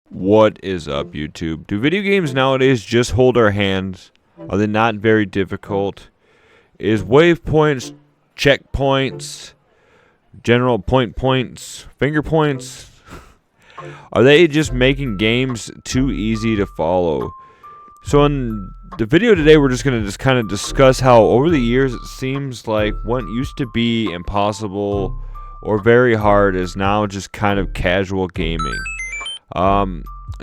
What is up, YouTube? Do video games nowadays just hold our hands? Are they not very difficult? Is waypoints, checkpoints, general points, finger points, are they just making games too easy to follow? So in the video today, we're just going to kind of discuss how over the years it seems like what used to be impossible or very hard is now just kind of casual gaming.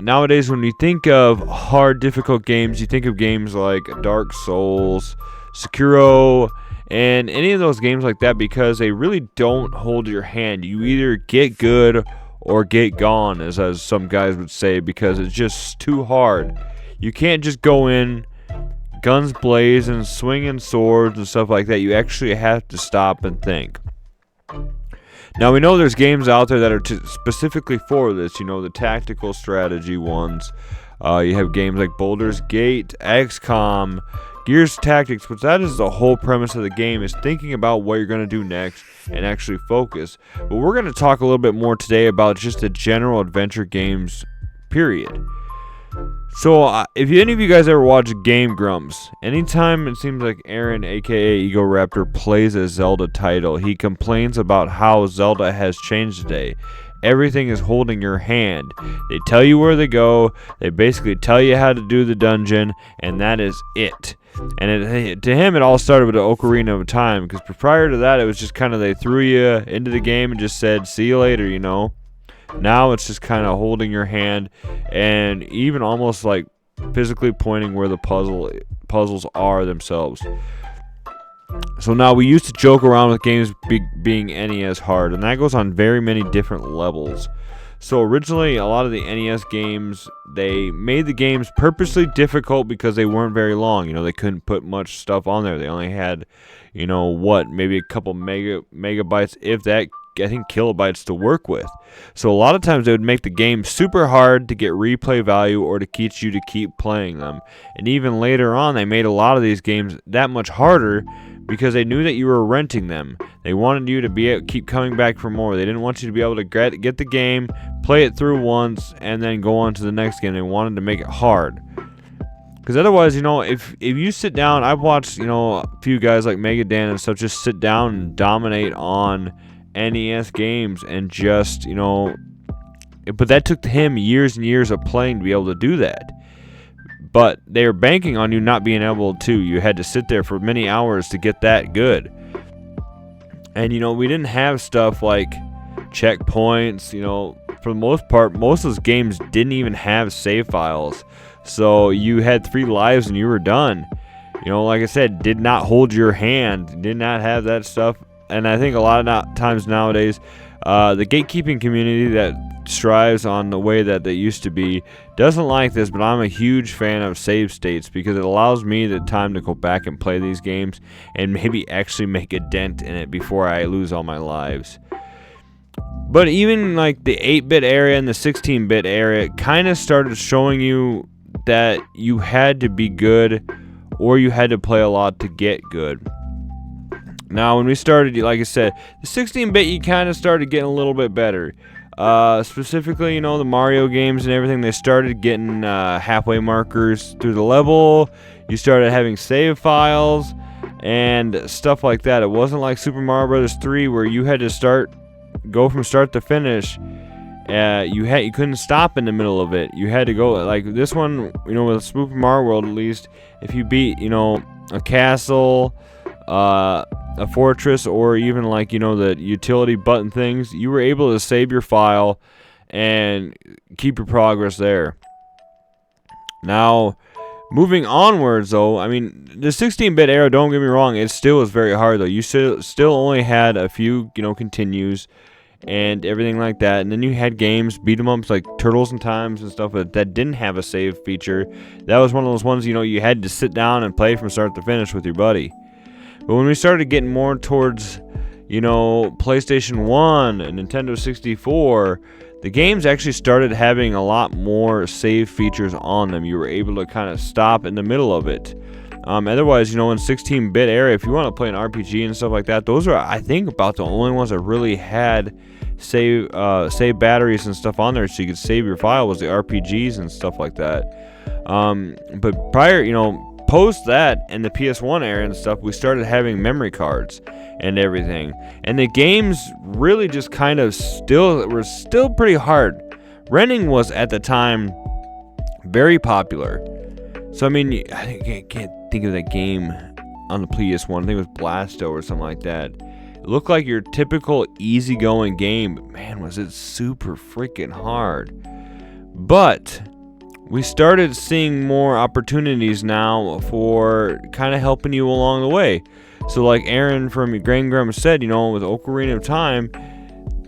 Nowadays, when you think of hard, difficult games, you think of games like Dark Souls, Sekiro, and any of those games like that because they really don't hold your hand. You either get good or get gone, as some guys would say, because it's just too hard. You can't just go in, guns blazing, swinging swords and stuff like that. You actually have to stop and think. Now, we know there's games out there that are specifically for this, you know, the tactical strategy ones. You have games like Baldur's Gate, XCOM, Gears Tactics, which that is the whole premise of the game, is thinking about what you're going to do next and actually focus. But we're going to talk a little bit more today about just the general adventure games, period. So, if any of you guys ever watch Game Grumps, anytime it seems like Aaron, aka Ego Raptor, plays a Zelda title, he complains about how Zelda has changed today. Everything is holding your hand. They tell you where to go, they basically tell you how to do the dungeon, and that is it. And to him, it all started with the Ocarina of Time, because prior to that, it was just kind of they threw you into the game and just said, see you later, you know. Now it's just kind of holding your hand and even almost like physically pointing where the puzzles are themselves. So now we used to joke around with games being NES hard, and that goes on very many different levels. So originally, a lot of the NES games, they made the games purposely difficult because they weren't very long. You know, they couldn't put much stuff on there. They only had, you know, maybe a couple megabytes, if that, I think, kilobytes to work with. So a lot of times they would make the game super hard to get replay value or to teach you to keep playing them. And even later on, they made a lot of these games that much harder because they knew that you were renting them. They wanted you to keep coming back for more. They didn't want you to be able to get the game, play it through once, and then go on to the next game. They wanted to make it hard. Because otherwise, you know, if you sit down, I've watched, you know, a few guys like Mega Dan and stuff just sit down and dominate on NES games and just, you know, but that took him years and years of playing to be able to do that. But they were banking on you not being able to. You had to sit there for many hours to get that good. And, you know, we didn't have stuff like checkpoints, you know, for the most part, most of those games didn't even have save files. So you had 3 lives and you were done. You know, like I said, did not hold your hand, did not have that stuff. And I think a lot of times nowadays, the gatekeeping community that strives on the way that they used to be doesn't like this, but I'm a huge fan of save states because it allows me the time to go back and play these games and maybe actually make a dent in it before I lose all my lives. But even like the 8-bit area and the 16-bit area kind of started showing you that you had to be good or you had to play a lot to get good. Now, when we started, like I said, the 16-bit, you kind of started getting a little bit better. Specifically, you know, the Mario games and everything, they started getting halfway markers through the level. You started having save files and stuff like that. It wasn't like Super Mario Bros. 3 where you had to go from start to finish. You couldn't stop in the middle of it. You had to go, like this one, you know, with Super Mario World at least, if you beat, you know, a castle, a fortress, or even like, you know, the utility button things, you were able to save your file and keep your progress there. Now, moving onwards though, I mean, the 16-bit era, don't get me wrong, it still was very hard though. You still only had a few, you know, continues and everything like that, and then you had games, beat 'em ups like Turtles in Times and stuff that didn't have a save feature. That was one of those ones, you know, you had to sit down and play from start to finish with your buddy. But when we started getting more towards, you know, PlayStation 1 and Nintendo 64, the games actually started having a lot more save features on them. You were able to kind of stop in the middle of it. Otherwise, you know, in 16-bit era, if you want to play an RPG and stuff like that, those are, I think, about the only ones that really had save batteries and stuff on there, so you could save your file, was the RPGs and stuff like that. But prior, post that and the PS1 era and stuff, we started having memory cards and everything, and the games really just kind of were still pretty hard. Renting was at the time very popular. So I mean, I can't think of that game on the PS1. I think it was Blasto or something like that. It looked like your typical easygoing game, but man, was it super freaking hard. But we started seeing more opportunities now for kind of helping you along the way. So like Aaron from Grand Grandma said, with Ocarina of Time,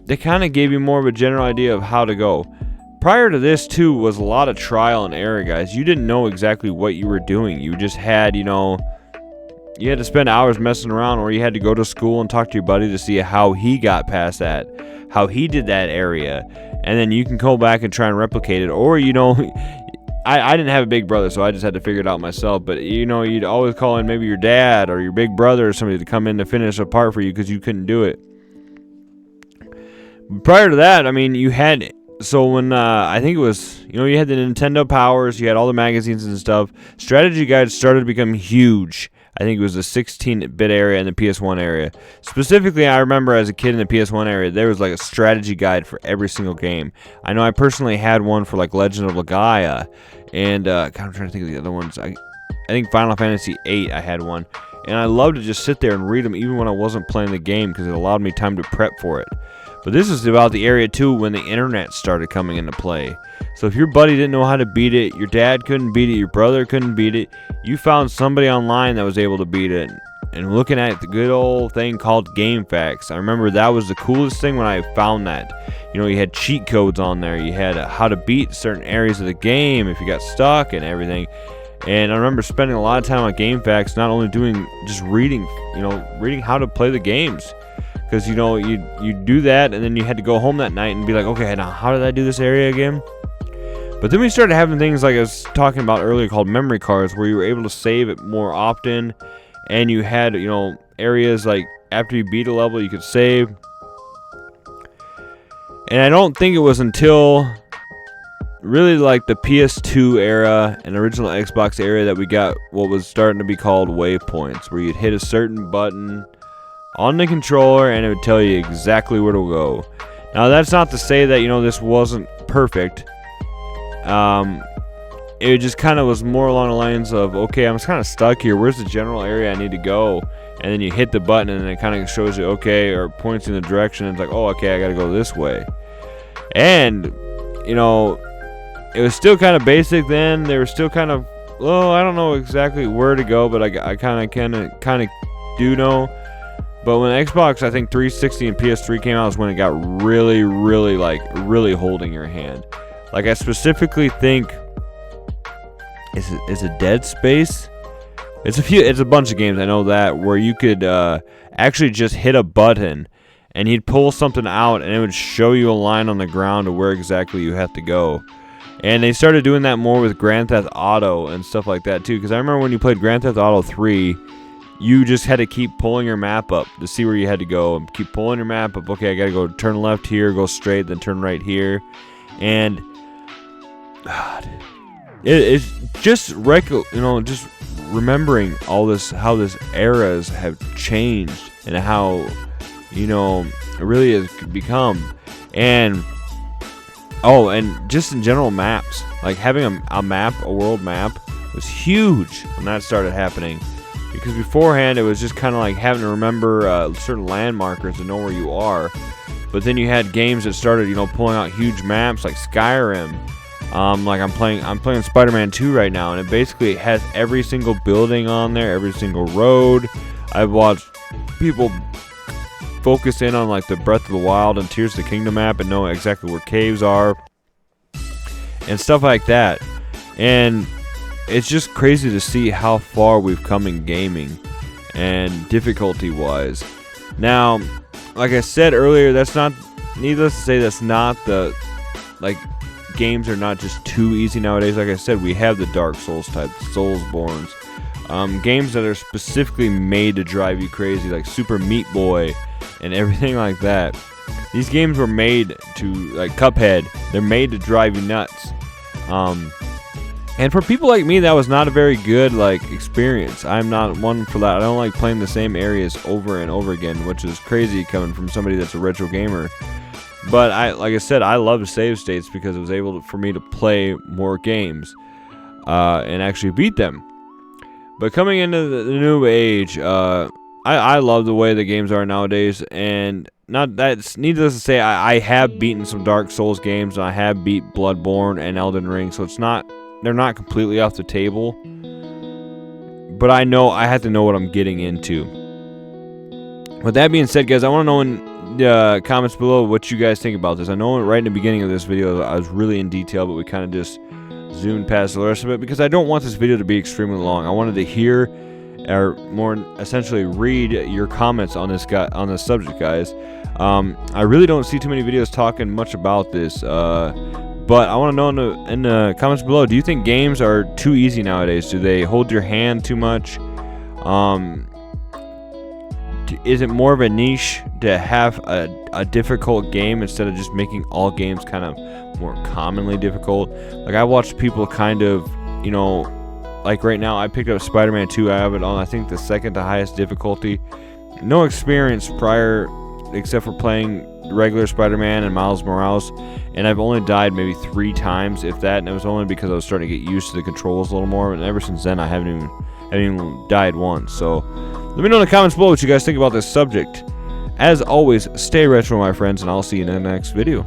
they kind of gave you more of a general idea of how to go. Prior to this, too, was a lot of trial and error, guys. You didn't know exactly what you were doing. You just had, you had to spend hours messing around, or you had to go to school and talk to your buddy to see how he got past that, how he did that area, and then you can go back and try and replicate it. Or, I didn't have a big brother, so I just had to figure it out myself. But, you'd always call in maybe your dad or your big brother or somebody to come in to finish a part for you because you couldn't do it. Prior to that, I mean, you had... So when, I think it was, you had the Nintendo Powers, you had all the magazines and stuff, strategy guides started to become huge. I think it was the 16-bit area and the PS1 area. Specifically, I remember as a kid in the PS1 area, there was like a strategy guide for every single game. I know I personally had one for like Legend of Legaia, and, God, I'm trying to think of the other ones. I think Final Fantasy VIII, I had one. And I loved to just sit there and read them even when I wasn't playing the game because it allowed me time to prep for it. But this is about the area, too, when the internet started coming into play. So if your buddy didn't know how to beat it, your dad couldn't beat it, your brother couldn't beat it, you found somebody online that was able to beat it. And looking at the good old thing called Game Facts, I remember that was the coolest thing when I found that. You had cheat codes on there. You had how to beat certain areas of the game if you got stuck and everything. And I remember spending a lot of time on Game Facts, not only just reading how to play the games. Because, you do that, and then you had to go home that night and be like, okay, now how did I do this area again? But then we started having things like I was talking about earlier called memory cards, where you were able to save it more often, and you had, areas like after you beat a level, you could save. And I don't think it was until really like the PS2 era and original Xbox era that we got what was starting to be called waypoints, where you'd hit a certain button on the controller and it would tell you exactly where to go. Now that's not to say that this wasn't perfect. It just kind of was more along the lines of, okay, I'm kind of stuck here, where's the general area I need to go? And then you hit the button and it kind of shows you, okay, or points in the direction, and it's like, oh, okay, I gotta go this way. And it was still kind of basic then. They were still kind of, I don't know exactly where to go, but I kind of do know. But when Xbox, I think 360 and PS3 came out is when it got really, really, really holding your hand. Like, I specifically think, is it Dead Space? It's a bunch of games, I know that, where you could actually just hit a button and he'd pull something out and it would show you a line on the ground of where exactly you have to go. And they started doing that more with Grand Theft Auto and stuff like that too, because I remember when you played Grand Theft Auto 3, you just had to keep pulling your map up to see where you had to go, and keep pulling your map up. Okay, I gotta go turn left here, go straight, then turn right here. And God, it's just just remembering all this, how this eras have changed and how it really has become. And and just in general, maps, like having a world map was huge when that started happening. Because beforehand, it was just kind of like having to remember certain landmarkers to know where you are. But then you had games that started, pulling out huge maps like Skyrim. Like I'm playing Spider-Man 2 right now, and it basically has every single building on there, every single road. I've watched people focus in on like the Breath of the Wild and Tears of the Kingdom map and know exactly where caves are and stuff like that. And it's just crazy to see how far we've come in gaming and difficulty-wise. Now, like I said earlier, needless to say, that's not games are not just too easy nowadays. Like I said, we have the Dark Souls type, Soulsborns, games that are specifically made to drive you crazy, like Super Meat Boy and everything like that. These games were made to, like Cuphead, they're made to drive you nuts. And for people like me, that was not a very good experience. I'm not one for that. I don't like playing the same areas over and over again, which is crazy coming from somebody that's a retro gamer. But like I said, I love save states because it was able for me to play more games and actually beat them. But coming into the new age, I love the way the games are nowadays, and not that's needless to say, I have beaten some Dark Souls games, and I have beat Bloodborne and Elden Ring, so they're not completely off the table. But I know I have to know what I'm getting into. With that being said, guys, I want to know in the comments below what you guys think about this. I know right in the beginning of this video I was really in detail, but we kind of just zoomed past the rest of it because I don't want this video to be extremely long. I wanted to hear, or more essentially read, your comments on this subject, guys. I really don't see too many videos talking much about this, but I want to know in the comments below, do you think games are too easy nowadays? Do they hold your hand too much? Is it more of a niche to have a difficult game instead of just making all games kind of more commonly difficult? Like, I watched people kind of, like right now I picked up Spider-Man 2. I have it on, I think, the second to highest difficulty. No experience prior except for playing regular Spider-Man and Miles Morales, and I've only died maybe 3 times, if that, and it was only because I was starting to get used to the controls a little more, and ever since then I haven't even died once. So let me know in the comments below what you guys think about this subject. As always, stay retro, my friends, and I'll see you in the next video.